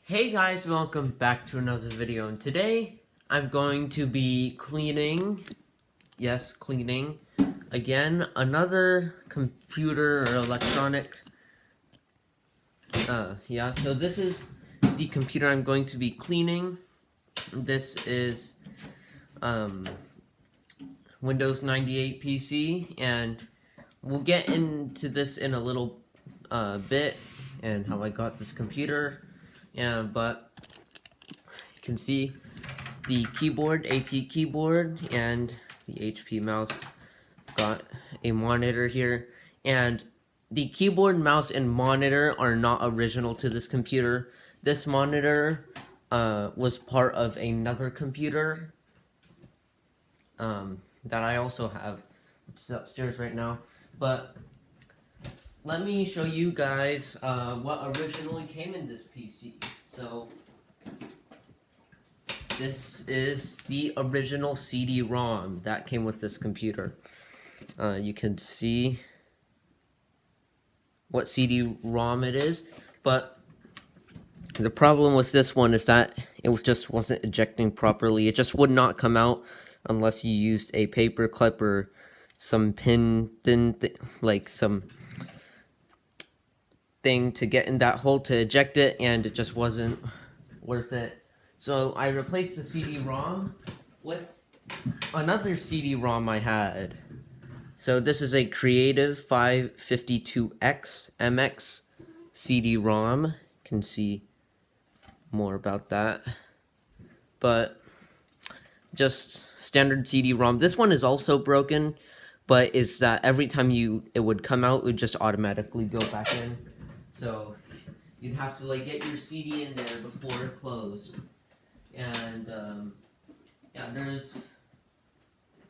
Hey guys, welcome back to another video, and today I'm going to be cleaning, yes, cleaning, again, another computer or electronic, so this is the computer I'm going to be cleaning. This is, Windows 98 PC, and we'll get into this in a little, bit, and how I got this computer. But you can see the keyboard, AT keyboard, and the HP mouse. Got a monitor here, and the keyboard, mouse, and monitor are not original to this computer. This monitor was part of another computer that I also have, which is upstairs right now. But let me show you guys what originally came in this PC. So this is the original CD-ROM that came with this computer. You can see what CD-ROM it is, but the problem with this one is that it just wasn't ejecting properly. It just would not come out unless you used a paper clip or some pin, like some thing to get in that hole to eject it, and it just wasn't worth it. So I replaced the CD-ROM with another CD-ROM I had. So this is a Creative 552X MX CD-ROM. You can see more about that. But just standard CD-ROM. This one is also broken, but is that every time it would come out, it would just automatically go back in. So you'd have to like get your CD in there before it closed. And yeah, there's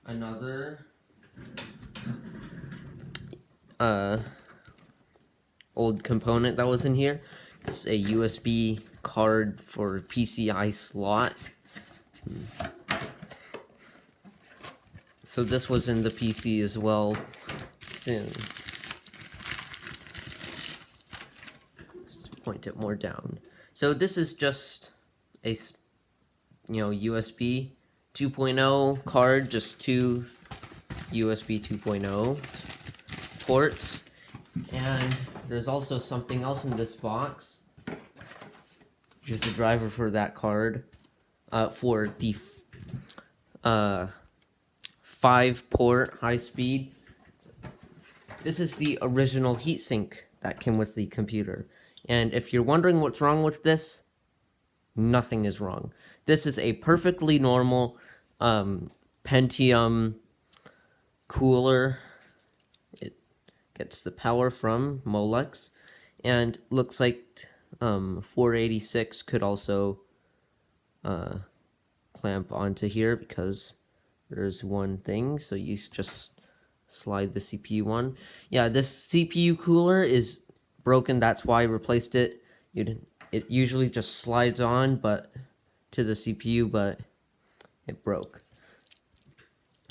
another old component that was in here. It's a USB card for Pci Slot. So this was in the PC as well soon. Let's point it more down. So this is just a, USB 2.0 card, just two USB 2.0 ports. And there's also something else in this box, which is the driver for that card, for the 5-port high-speed. This is the original heatsink that came with the computer. And if you're wondering what's wrong with this, nothing is wrong. This is a perfectly normal Pentium cooler. It gets the power from Molex, and looks like 486 could also clamp onto here, because there's one thing, so you just slide the CPU on. Yeah, this CPU cooler is broken, that's why I replaced it. It usually just slides on to the CPU, but it broke.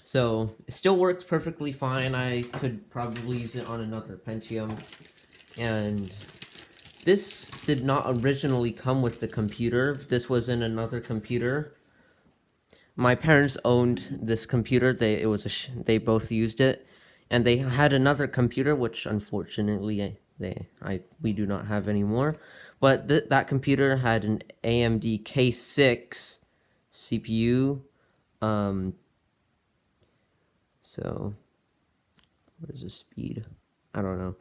So it still works perfectly fine. I could probably use it on another Pentium. And this did not originally come with the computer. This was in another computer. My parents owned this computer. They both used it, and they had another computer, which unfortunately we do not have anymore. But that computer had an AMD K6 CPU. So what is the speed? I don't know,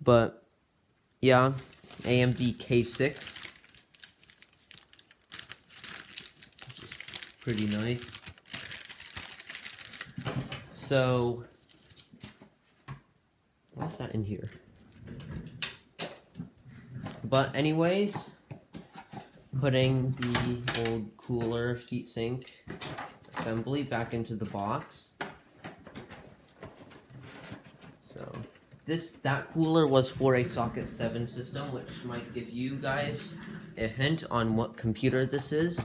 but yeah, AMD K6, which is pretty nice. So what's that in here? But anyways, putting the old cooler heatsink assembly back into the box. So that cooler was for a socket 7 system, which might give you guys a hint on what computer this is.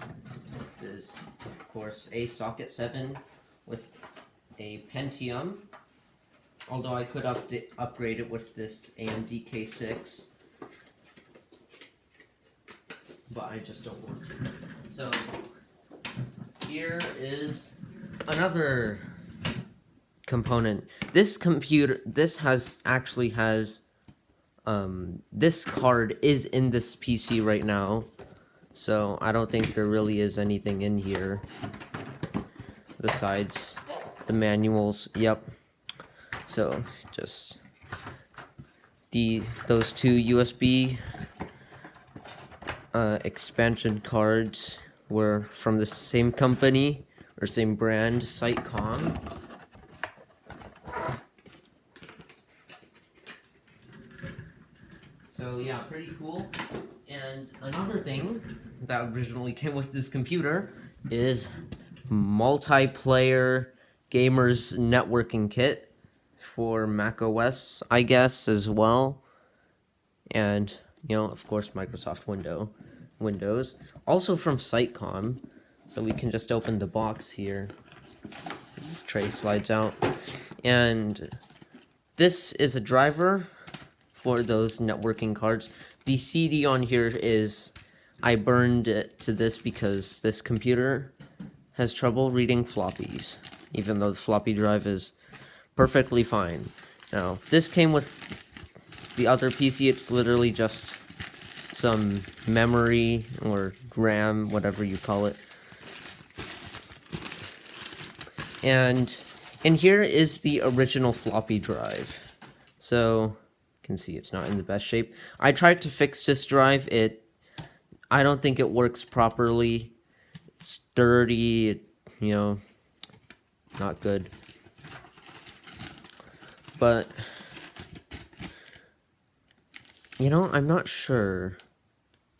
It is, of course, a socket 7 with a Pentium, although I could upgrade it with this AMD K6. but I just don't want to. So here is another component. This computer, this actually has this card is in this PC right now, so I don't think there really is anything in here besides the manuals. Yep. So just those two USB expansion cards were from the same company or same brand, Cd-Rom. So yeah, pretty cool. And another thing that originally came with this computer is multiplayer gamers networking kit for Mac OS, I guess, as well. And, you know, of course, Microsoft Windows. Also from Cd-Rom. So we can just open the box here. This tray slides out. And this is a driver for those networking cards. The CD on here is, I burned it to this because this computer has trouble reading floppies, even though the floppy drive is perfectly fine. Now, this came with the other PC. It's literally just some memory or RAM, whatever you call it. And in here is the original floppy drive. So you can see it's not in the best shape. I tried to fix this drive. I don't think it works properly. It's dirty, you know, not good. But, you know, I'm not sure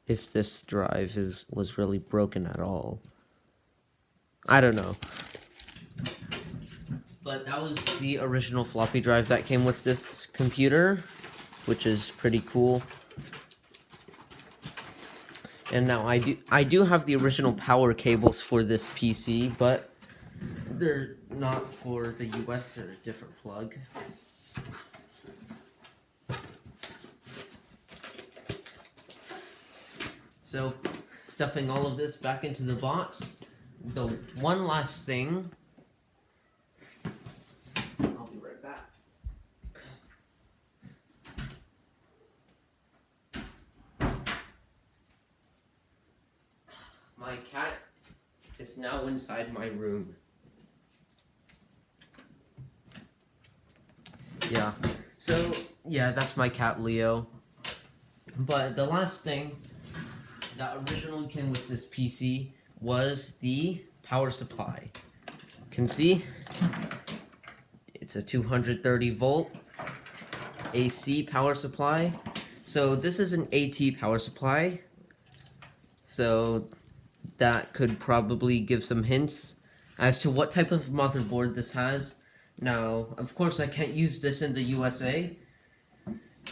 if this drive was really broken at all. I don't know. But that was the original floppy drive that came with this computer, which is pretty cool. And now I do have the original power cables for this PC, but they're not for the US, they're a different plug. So, stuffing all of this back into the box. The one last thing, I'll be right back. My cat is now inside my room. Yeah, so, yeah, that's my cat Leo. But the last thing that originally came with this PC was the power supply. You can see it's a 230 volt AC power supply. So this is an AT power supply. So that could probably give some hints as to what type of motherboard this has. Now, of course, I can't use this in the USA.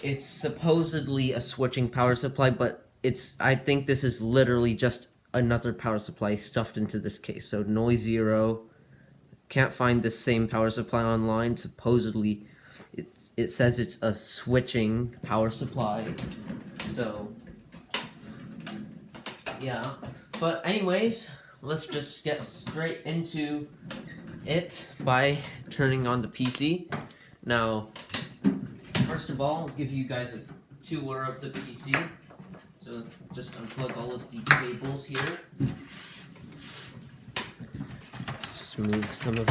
It's supposedly a switching power supply, but I think this is literally just another power supply stuffed into this case. So noise 0. Can't find the same power supply online. Supposedly, it says it's a switching power supply. So, yeah. But anyways, let's just get straight into it by turning on the PC. Now, first of all, I'll give you guys a tour of the PC. So just unplug all of the cables here. Let's just move some of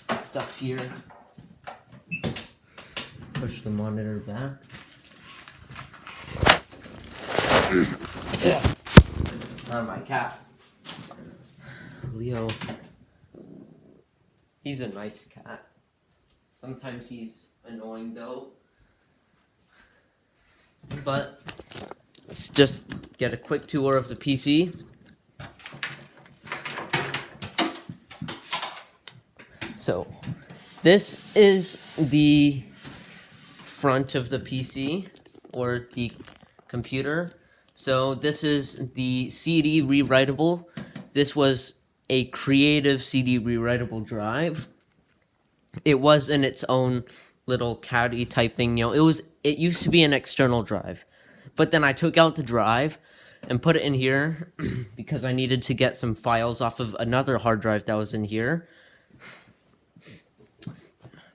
the stuff here. Push the monitor back. My cat. Leo. He's a nice cat. Sometimes he's annoying though. But let's just get a quick tour of the PC. So, this is the front of the PC, or the computer. So, this is the CD rewritable. This was a creative CD rewritable drive. It was in its own little caddy type thing, you know. It used to be an external drive, but then I took out the drive and put it in here because I needed to get some files off of another hard drive that was in here.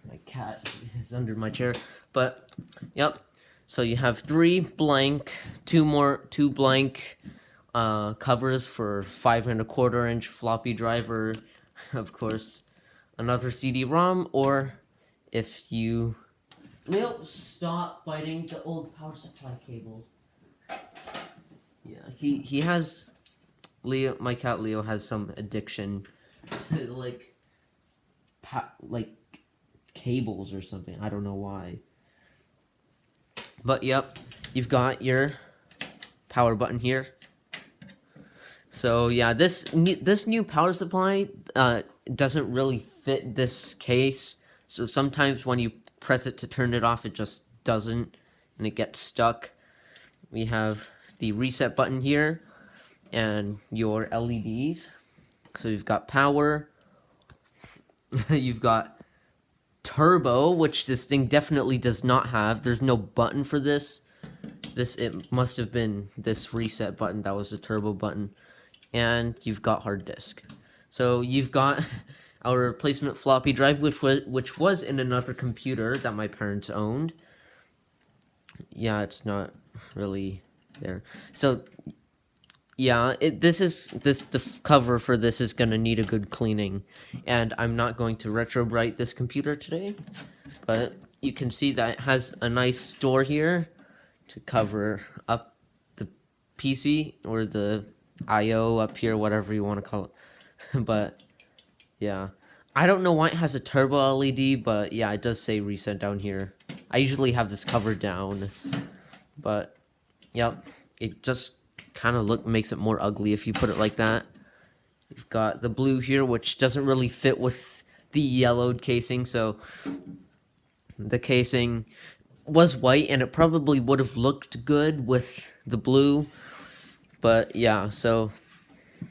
My cat is under my chair, but yep. So you have 3 blank, 2 blank covers for 5¼ inch floppy drive, or of course another CD-ROM, or if you... Leo, stop biting the old power supply cables. Yeah, he has... Leo, my cat Leo has some addiction to, like cables or something. I don't know why. But yep, you've got your power button here. So yeah, this new power supply doesn't really fit this case. So sometimes when you press it to turn it off, it just doesn't, and it gets stuck. We have the reset button here and your LEDs. So you've got power. You've got turbo, which this thing definitely does not have. There's no button for this. It must have been this reset button that was the turbo button. And you've got hard disk. So you've got our replacement floppy drive, which was in another computer that my parents owned. Yeah, it's not really there. So yeah, the cover for this is gonna need a good cleaning, and I'm not going to retrobrite this computer today, but you can see that it has a nice store here to cover up the PC or the IO up here, whatever you want to call it. But yeah, I don't know why it has a turbo LED, but yeah, it does say reset down here. I usually have this covered down, but yep, it just kind of makes it more ugly if you put it like that. You've got the blue here, which doesn't really fit with the yellowed casing, so the casing was white and it probably would have looked good with the blue. But yeah, so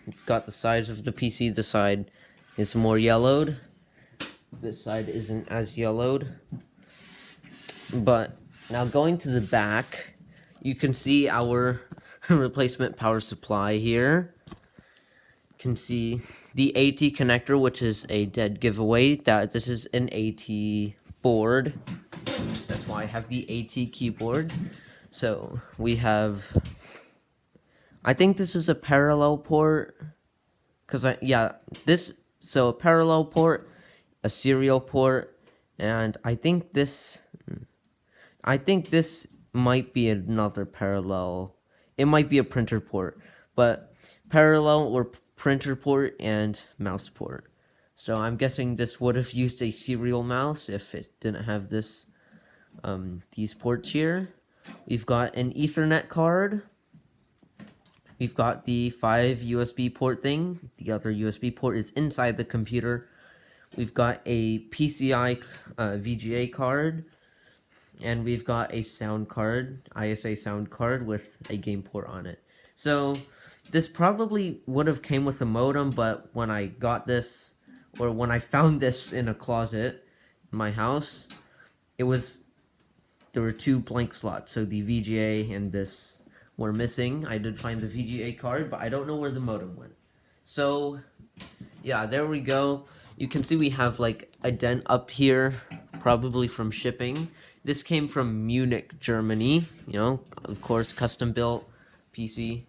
you've got the sides of the PC. The side is more yellowed. This side isn't as yellowed. But now going to the back, you can see our replacement power supply here. You can see the AT connector, which is a dead giveaway. This is an AT board. That's why I have the AT keyboard. So we have... I think this is a parallel port, so a parallel port, a serial port, and I think this might be another parallel. It might be a printer port, but parallel or printer port and mouse port. So I'm guessing this would have used a serial mouse if it didn't have these ports here. We've got an Ethernet card. We've got the 5 USB port thing. The other USB port is inside the computer. We've got a PCI VGA card. And we've got a sound card, ISA sound card with a game port on it. So this probably would have came with a modem, but when I got this, or when I found this in a closet in my house, there were 2 blank slots. So the VGA and this were missing. I did find the VGA card, but I don't know where the modem went. So yeah, there we go. You can see we have like a dent up here, probably from shipping. This came from Munich, Germany. You know, of course, custom built PC.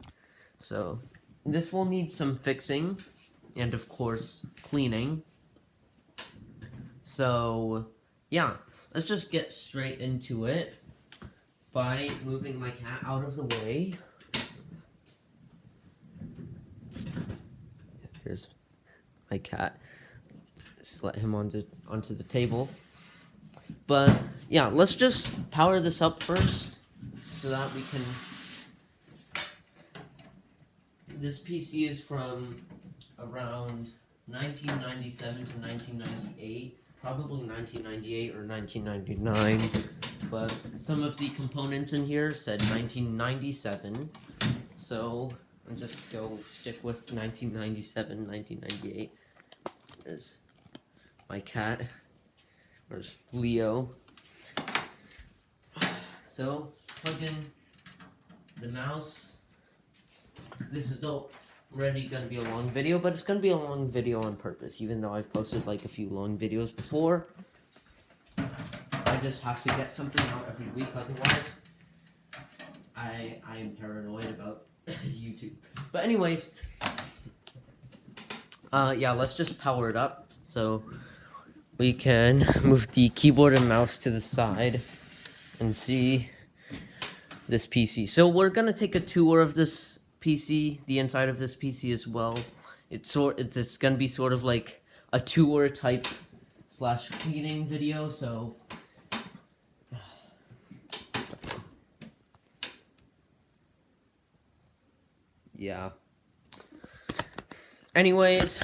So this will need some fixing and of course cleaning. So yeah, let's just get straight into it by moving my cat out of the way. There's my cat. Let's let him onto the table. But yeah, let's just power this up first so that we can... This PC is from around 1997 to 1998, probably 1998 or 1999, but some of the components in here said 1997, so I'll just stick with 1997, 1998. There's my cat. Where's Leo? So, plug in the mouse this is already gonna be a long video, but it's gonna be a long video on purpose, even though I've posted like a few long videos before. I just have to get something out every week, otherwise I am paranoid about YouTube. But anyways, yeah, let's just power it up so we can move the keyboard and mouse to the side and see this PC. So we're gonna take a tour of this PC, the inside of this PC as well. It's gonna be sort of like a tour type / cleaning video. So yeah. Anyways,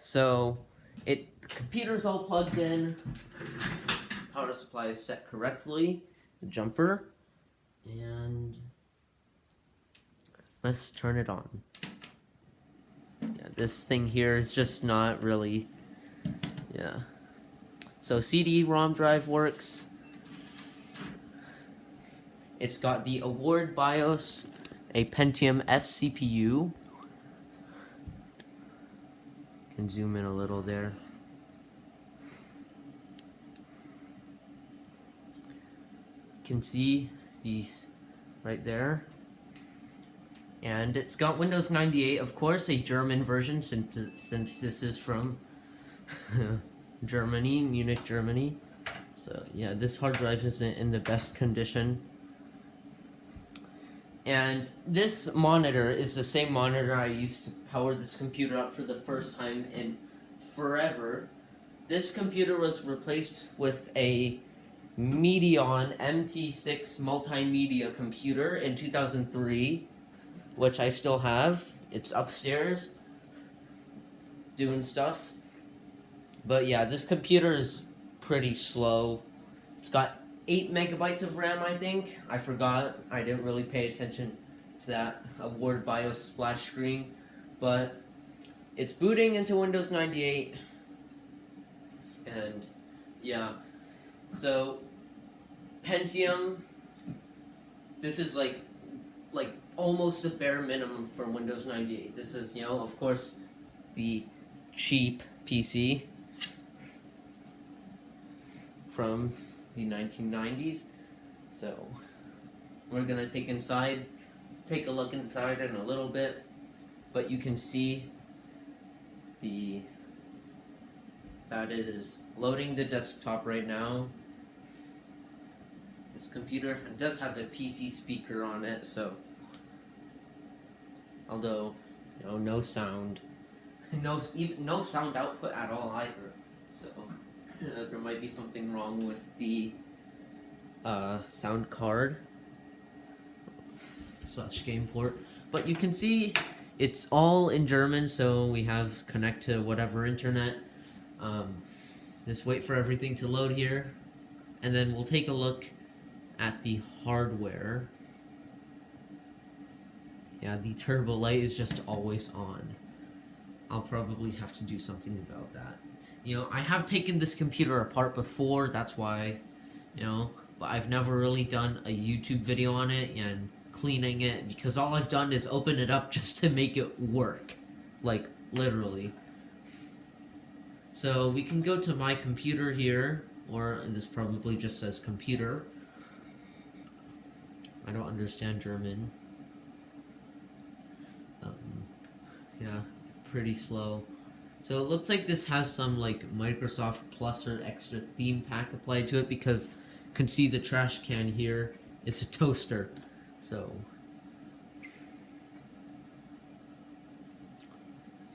so the computer's all plugged in. Power supply is set correctly. The jumper, and let's turn it on. Yeah, this thing here is just not really. Yeah. So CD-Rom Drive works. It's got the Award BIOS, a Pentium S CPU. Can zoom in a little there. You can see these right there. And it's got Windows 98, of course, a German version, since this is from Germany, Munich, Germany. So yeah, this hard drive isn't in the best condition. And this monitor is the same monitor I used to power this computer up for the first time in forever. This computer was replaced with a Medion MT6 multimedia computer in 2003, which I still have. It's upstairs doing stuff. But yeah, this computer is pretty slow. It's got 8 megabytes of RAM, I think. I forgot. I didn't really pay attention to that Award BIOS splash screen. But it's booting into Windows 98. And yeah. So Pentium, this is like almost the bare minimum for Windows 98. This is, of course, the cheap PC from the 1990s. So we're gonna take a look inside in a little bit, but you can see that it is loading the desktop right now. This computer does have the PC speaker on it, so although no sound, no sound output at all either. So there might be something wrong with the sound card / game port, but you can see it's all in German, so we have connect to whatever internet. Just wait for everything to load here, and then we'll take a look at the hardware. Yeah, the turbo light is just always on. I'll probably have to do something about that. I have taken this computer apart before, that's why, but I've never really done a YouTube video on it and cleaning it, because all I've done is open it up just to make it work. Like, literally. So we can go to my computer here, or this probably just says computer. I don't understand German. Yeah, pretty slow. So it looks like this has some Microsoft Plus or extra theme pack applied to it, because you can see the trash can here. It's a toaster. So you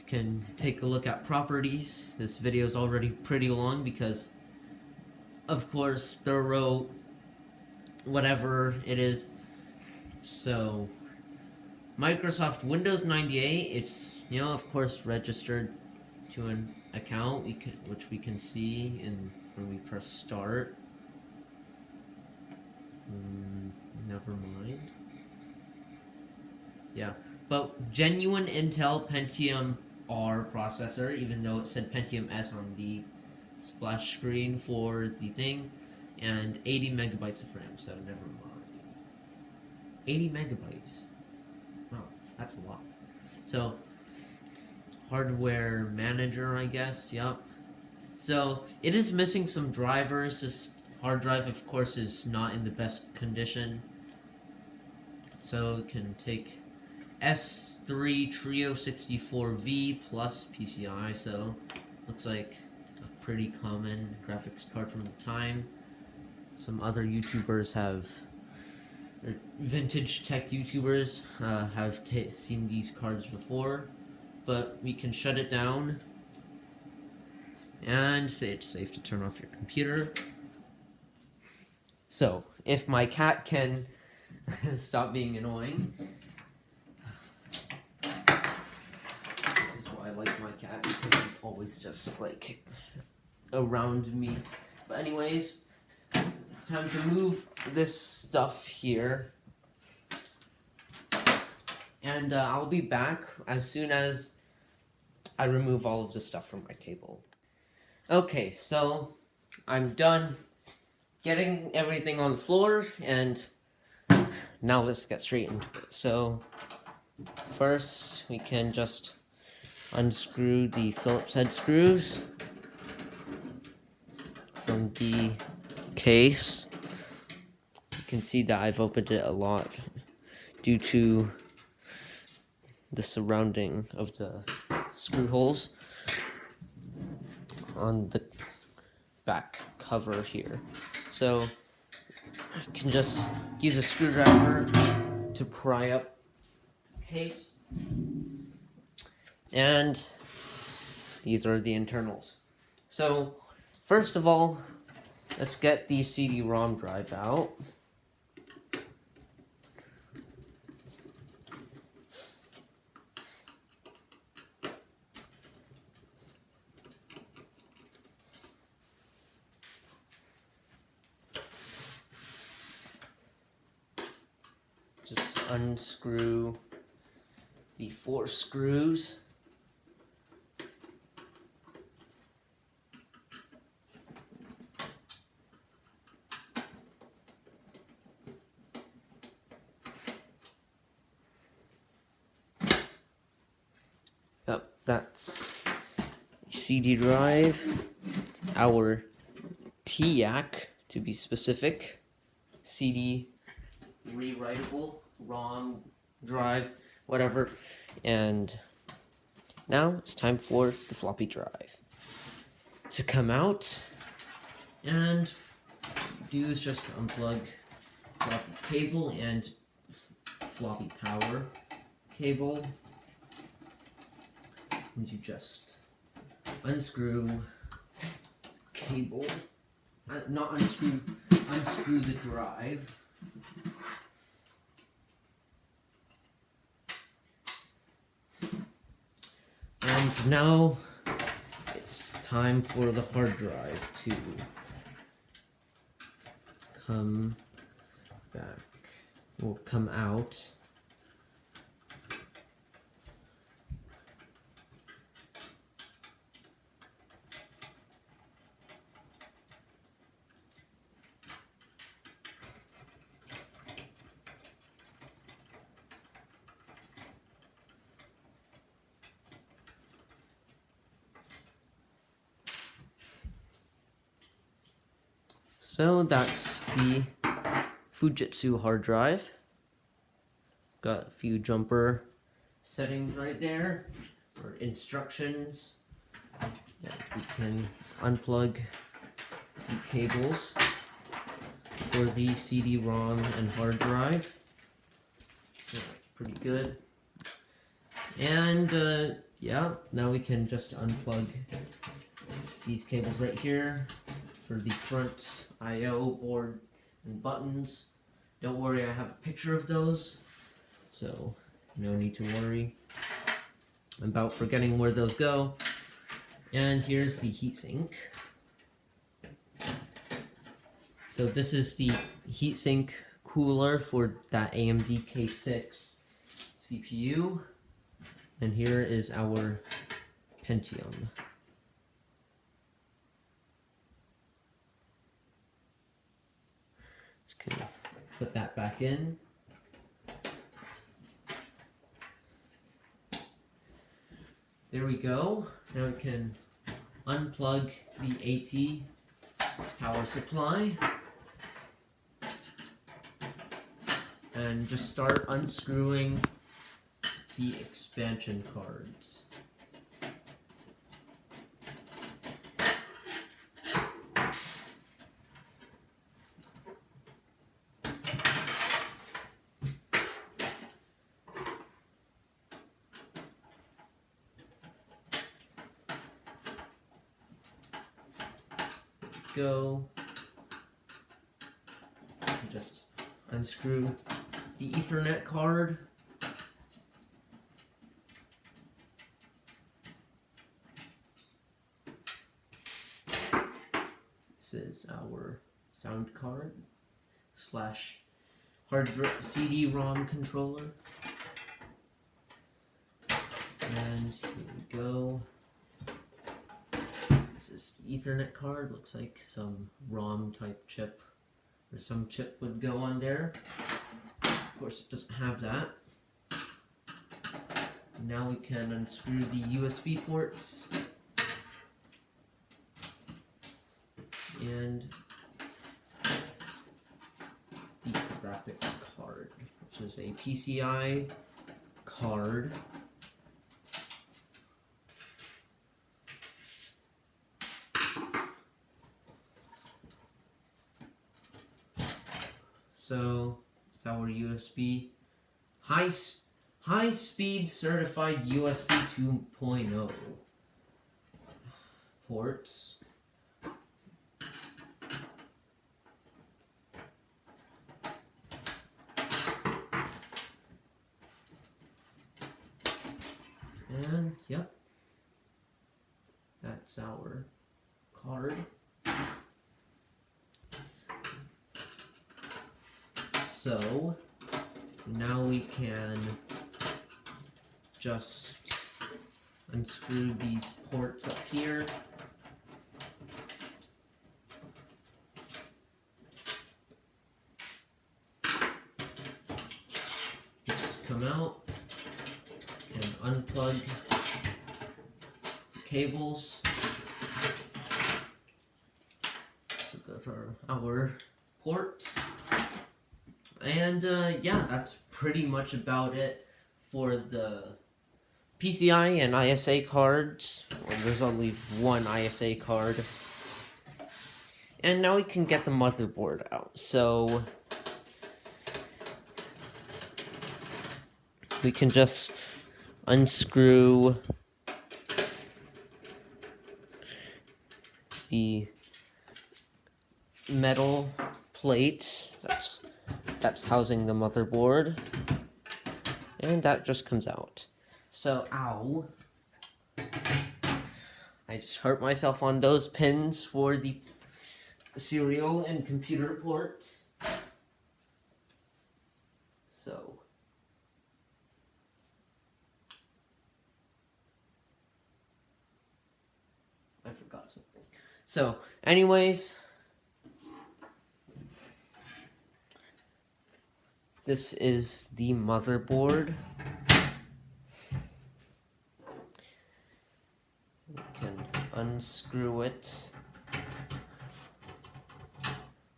can take a look at properties. This video is already pretty long because, of course, thorough whatever it is. So Microsoft Windows 98, it's of course registered to an account, which we can see when we press start. Never mind. Yeah, but genuine Intel Pentium R processor, even though it said Pentium S on the splash screen for the thing, and 80 megabytes of RAM, so never mind. 80 megabytes. Wow, that's a lot. So, hardware manager, I guess, yep. So, it is missing some drivers. This hard drive, of course, is not in the best condition. So, it can take S3 Trio 64V plus PCI, so looks like a pretty common graphics card from the time. Some other YouTubers have, or vintage tech YouTubers have seen these cards before, but we can shut it down and say it's safe to turn off your computer. So, if my cat can stop being annoying. This is why I like my cat, because he's always just like around me. But anyways, it's time to move this stuff here. And I'll be back as soon as I remove all of the stuff from my table. Okay, so I'm done getting everything on the floor, and now let's get straight into it. So first we can just unscrew the Phillips head screws from the case. You can see that I've opened it a lot due to the surrounding of the screw holes on the back cover here. So I can just use a screwdriver to pry up the case. And these are the internals. So first of all, let's get the CD-ROM drive out. Just unscrew the 4 screws. Yep, that's CD drive, our TIAC to be specific, CD rewritable, ROM drive, whatever. And now it's time for the floppy drive to come out. And do is just unplug floppy cable and floppy power cable. And you just unscrew cable, not unscrew, unscrew the drive. And now it's time for the hard drive to come back, or come out. So that's the Fujitsu hard drive. Got a few jumper settings right there, or instructions. Yeah, we can unplug the cables for the CD-ROM and hard drive. Yeah, that's pretty good. And yeah, now we can just unplug these cables right here for the front I/O board and buttons. Don't worry, I have a picture of those, so no need to worry about forgetting where those go. And here's the heatsink. So this is the heatsink cooler for that AMD K6 CPU. And here is our Pentium. Just gonna put that back in. there we go. Now we can unplug the AT power supply and just start unscrewing the expansion cards. Go. Just unscrew the Ethernet card. This is our sound card slash CD-ROM controller. And here we go. This is the Ethernet card. Looks like some ROM type chip, or some chip would go on there. Of course, it doesn't have that. Now we can unscrew the USB ports and the graphics card, which is a PCI card. So it's our USB high speed certified USB 2.0 ports. And yep, that's our card. So now we can just unscrew these ports up here. Just come out and unplug the cables. So those are our ports. And yeah, that's pretty much about it for the PCI and ISA cards. Well, there's only one ISA card. And now we can get the motherboard out. So we can just unscrew the metal plate that's housing the motherboard, and that just comes out. So, ow, I just hurt myself on those pins for the serial and computer ports. So I forgot something. So anyways, this is the motherboard. We can unscrew it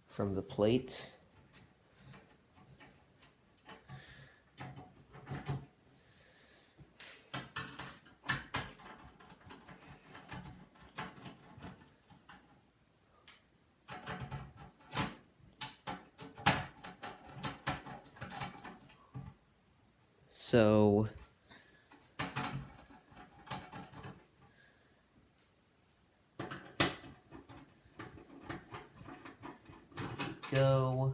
from the plate. So go.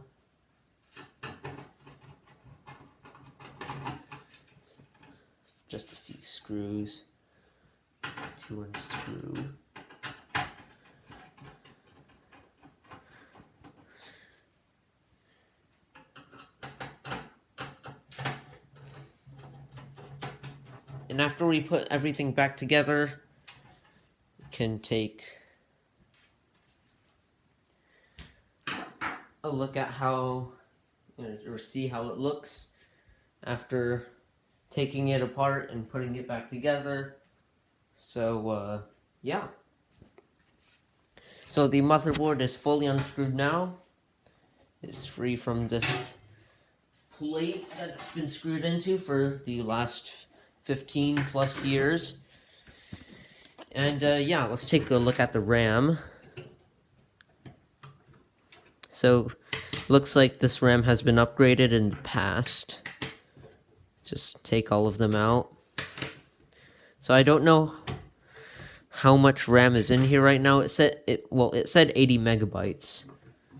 Just a few screws to unscrew. And after we put everything back together, we can take a look at how, or see how it looks after taking it apart and putting it back together. So, yeah. So the motherboard is fully unscrewed now. It's free from this plate that it's been screwed into for the last 15 plus years. And yeah, let's take a look at the RAM. So, looks like this RAM has been upgraded in the past. Just take all of them out. So I don't know how much RAM is in here right now. It said 80 megabytes.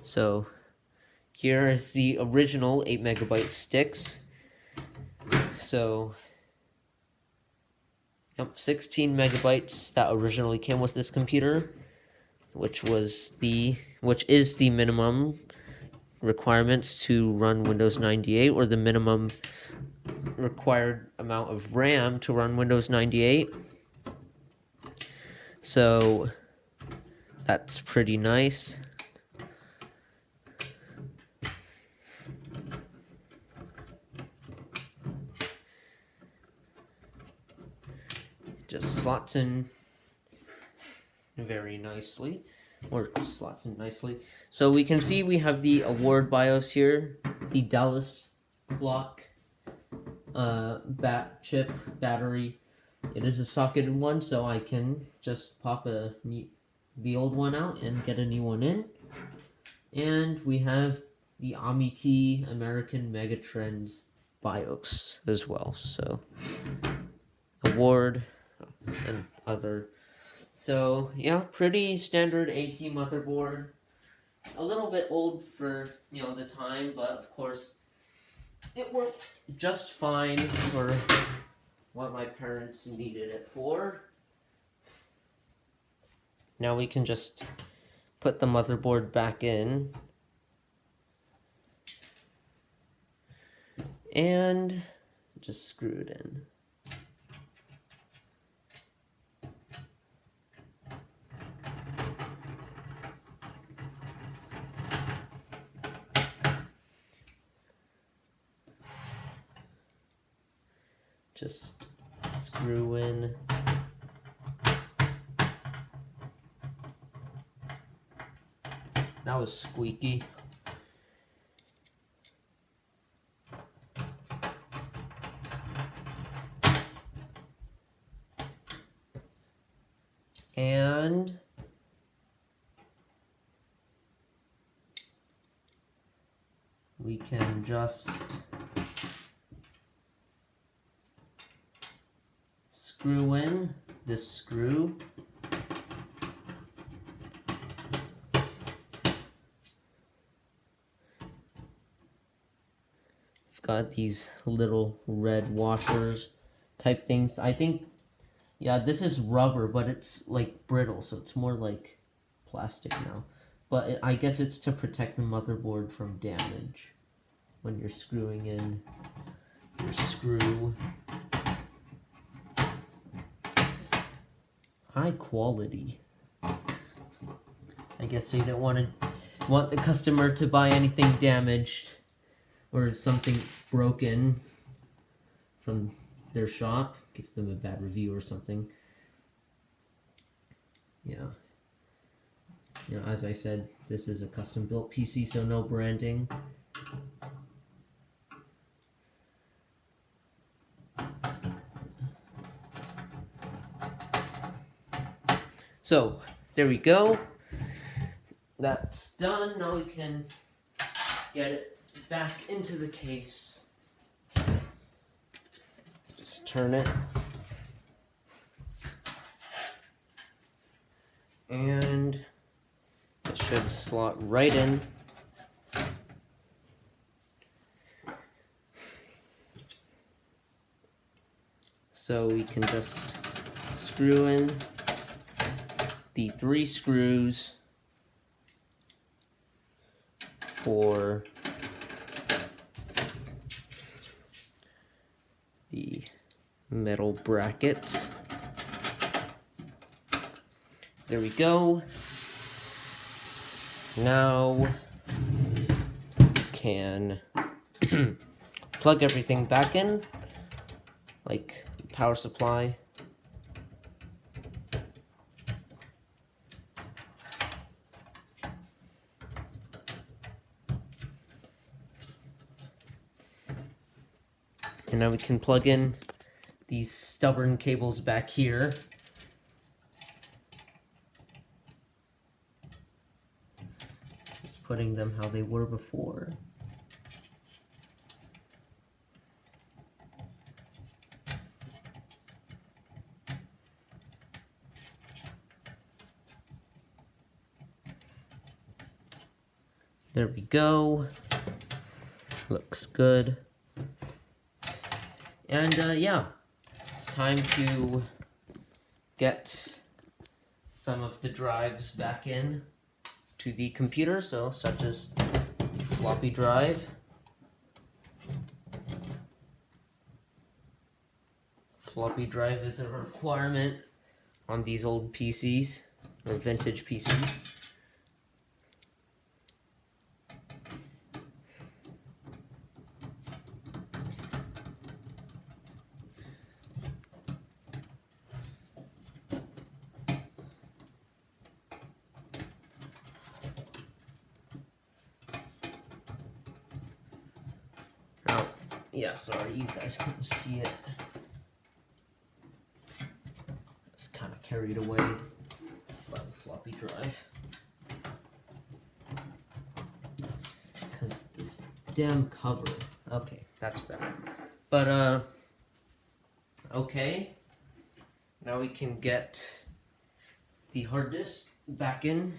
So here is the original 8 megabyte sticks. So 16 megabytes that originally came with this computer, which is the minimum requirements to run Windows 98, or the minimum required amount of RAM to run Windows 98. So that's pretty nice. Just slots in very nicely, or slots in nicely. So we can see we have the award BIOS here, the Dallas clock chip battery. It is a socketed one, so I can just pop the old one out and get a new one in. And we have the Amity American Megatrends BIOS as well. So award and other. So yeah, pretty standard AT motherboard. A little bit old for the time, but of course it worked just fine for what my parents needed it for. Now we can just put the motherboard back in and just screw it in. Just screw in. That was squeaky. And we can just screw in this screw. I've got these little red washers type things. I think, yeah, this is rubber, but it's like brittle, so it's more like plastic now. But I guess it's to protect the motherboard from damage when you're screwing in your screw. High quality. I guess they don't want the customer to buy anything damaged or something broken from their shop. Give them a bad review or something. Yeah. As I said, this is a custom built PC, so no branding. So, there we go. That's done. Now we can get it back into the case. Just turn it. And it should slot right in. So we can just screw in the 3 screws for the metal bracket. There we go. Now we can plug everything back in, like power supply. And now we can plug in these stubborn cables back here. Just putting them how they were before. There we go. Looks good. And yeah, it's time to get some of the drives back in to the computer, so such as the floppy drive. Floppy drive is a requirement on these old PCs, or vintage PCs. Yeah, sorry, you guys couldn't see it. It's kind of carried away by the floppy drive. Because this damn cover. Okay, that's better. But, okay. Now we can get the hard disk back in.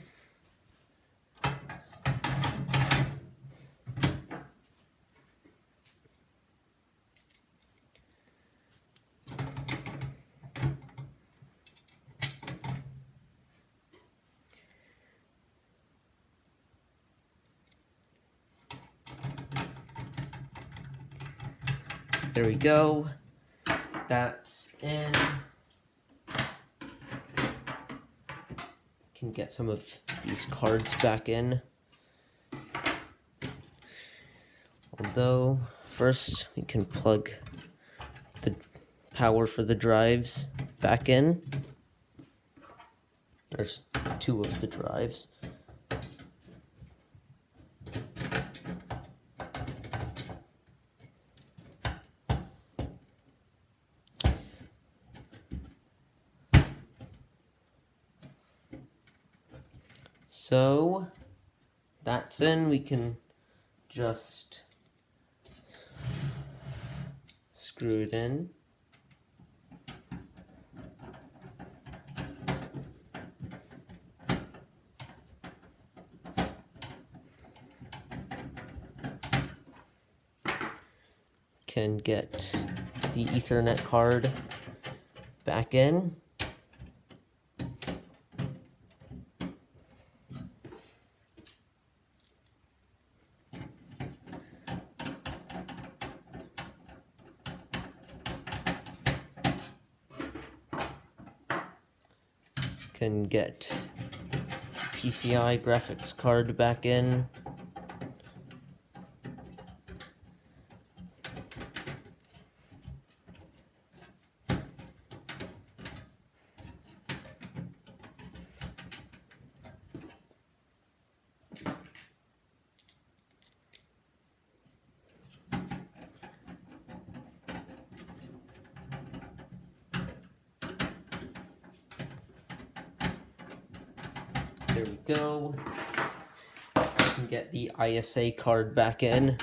There we go. That's in. Can get some of these cards back in. Although, first we can plug the power for the drives back in. There's two of the drives. So that's in. We can just screw it in. Can get the Ethernet card back in. Can get PCI graphics card back in. There we go. I can get the ISA card back in.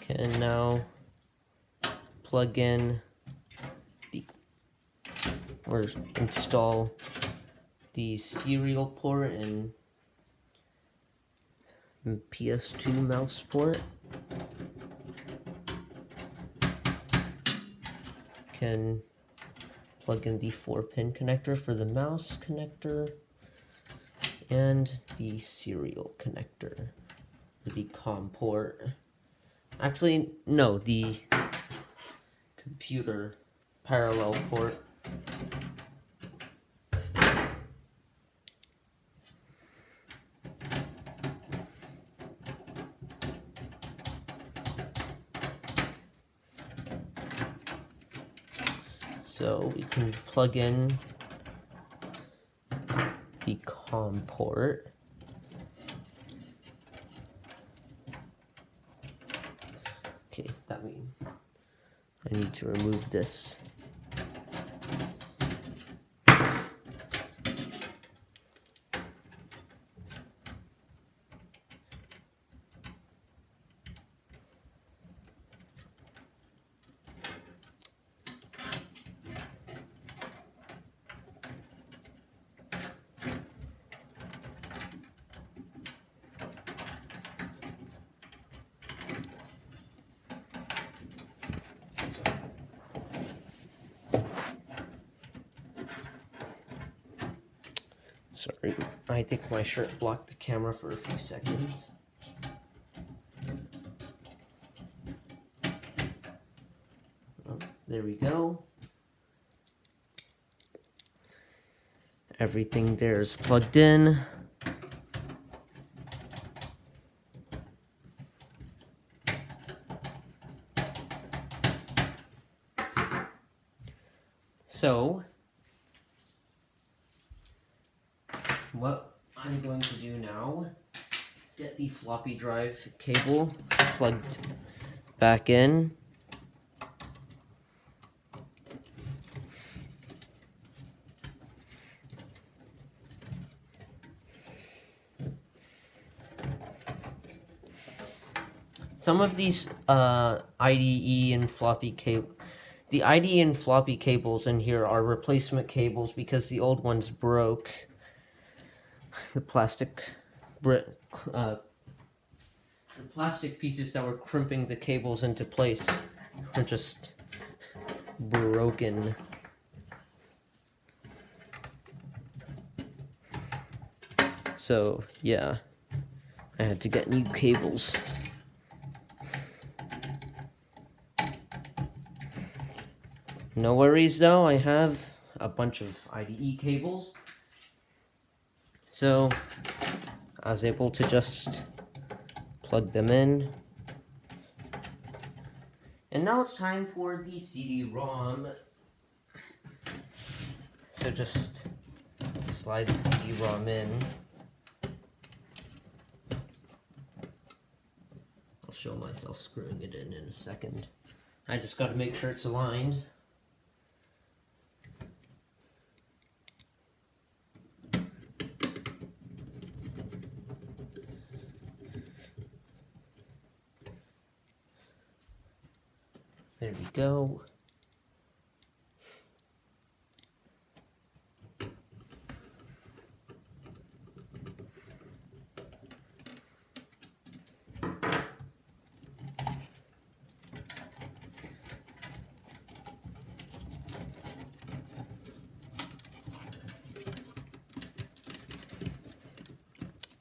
Can now plug in or install the serial port and PS2 mouse port. Can plug in the 4-pin connector for the mouse connector and the serial connector for the COM port. Actually, no, the computer parallel port. So we can plug in the COM port. Okay, that means I need to remove this. Sorry, I think my shirt blocked the camera for a few seconds. Oh, there we go. Everything there is plugged in. So, what I'm going to do now is get the floppy drive cable plugged back in. Some of these IDE and floppy cable, the IDE and floppy cables in here are replacement cables because the old ones broke. The plastic pieces that were crimping the cables into place were just broken. So yeah, I had to get new cables. No worries though, I have a bunch of IDE cables. So I was able to just plug them in. And now it's time for the CD-ROM. So just slide the CD-ROM in. I'll show myself screwing it in a second. I just got to make sure it's aligned. There we go.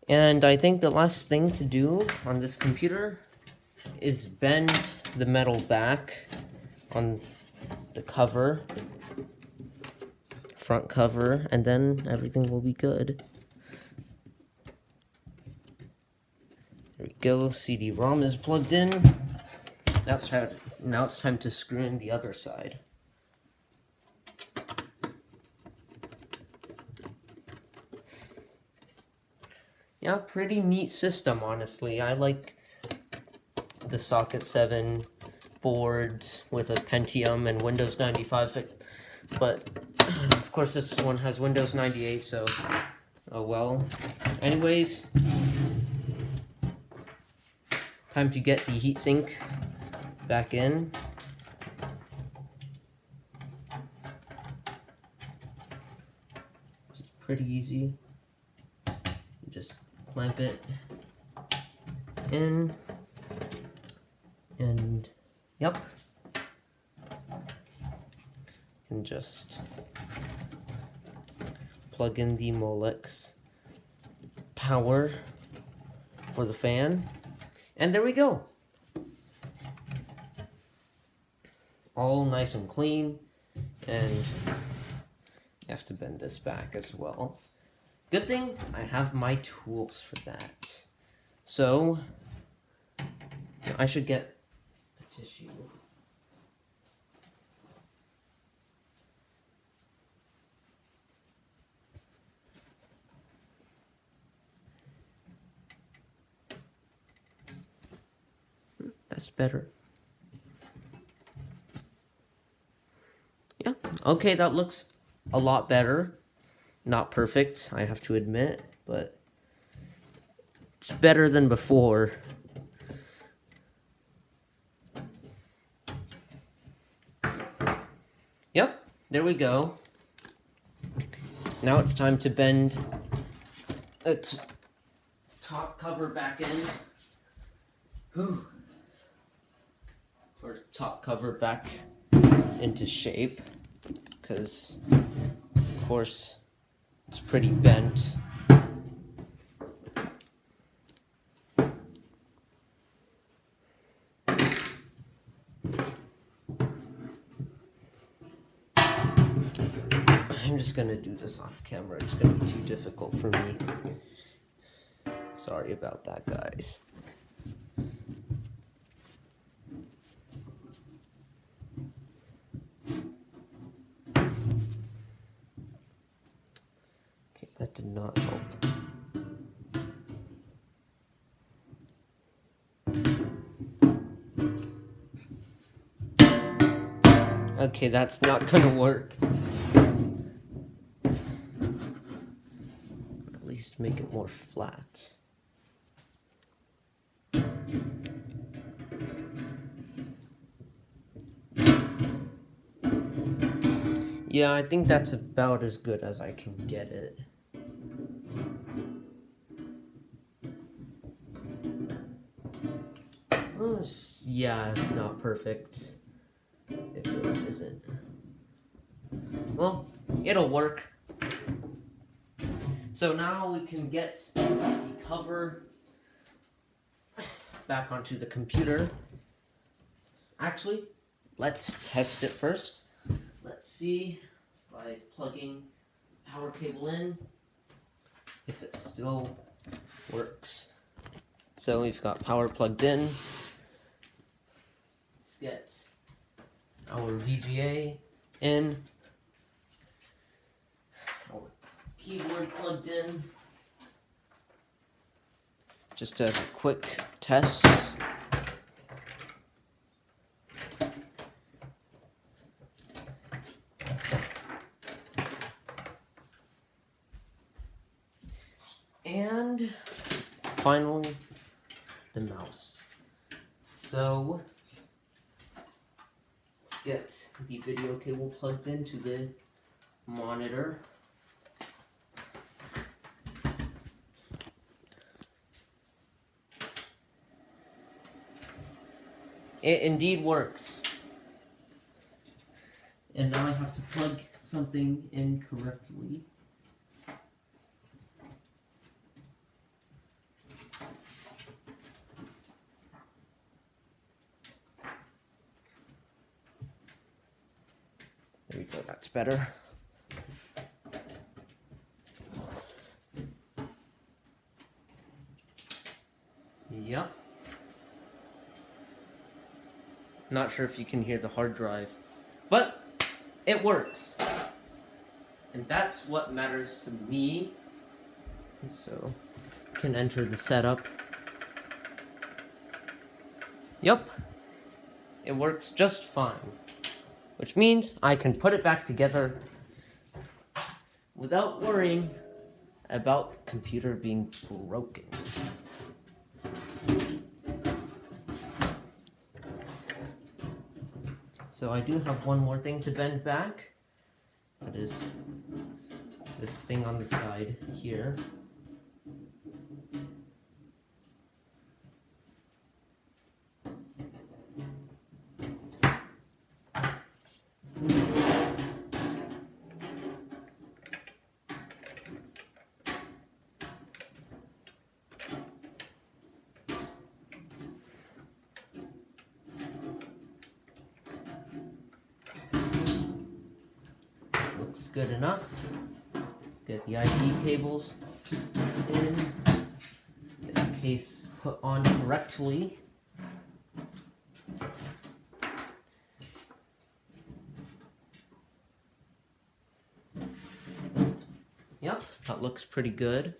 And I think the last thing to do on this computer is bend the metal back on the cover, front cover, and then everything will be good. There we go, CD-ROM is plugged in. Now it's time to screw in the other side. Yeah, pretty neat system, honestly. I like the Socket 7 boards with a Pentium and Windows 95, but of course this one has Windows 98, so oh well. Anyways, time to get the heatsink back in. This is pretty easy. You just clamp it in, and yep, and just plug in the Molex power for the fan, and there we go. All nice and clean, and you have to bend this back as well. Good thing I have my tools for that. So I should get a tissue. That's better. Yeah, okay, that looks a lot better. Not perfect, I have to admit, but it's better than before. Yep, there we go. Now it's time to bend the top cover back in. Whew. Or top cover back into shape, because of course it's pretty bent. I'm just gonna do this off camera, it's gonna be too difficult for me. Sorry about that, guys. Okay, that did not help. Okay, that's not gonna work. At least make it more flat. Yeah, I think that's about as good as I can get it. Oh, yeah, it's not perfect. It really isn't. Well, it'll work. So now we can get the cover back onto the computer. Actually, let's test it first. Let's see by plugging power cable in if it still works. So we've got power plugged in. Let's get our VGA in. Our keyboard plugged in. Just a quick test. And finally, the mouse. So let's get the video cable plugged into the monitor. It indeed works. And now I have to plug something in correctly. There we go, that's better. Yep. Not sure if you can hear the hard drive, but it works. And that's what matters to me. So, I can enter the setup. Yep. It works just fine. Which means I can put it back together without worrying about the computer being broken. So I do have one more thing to bend back. That is this thing on the side here. Looks good enough. Get the ID cables in. Get the case put on correctly. Yep, that looks pretty good.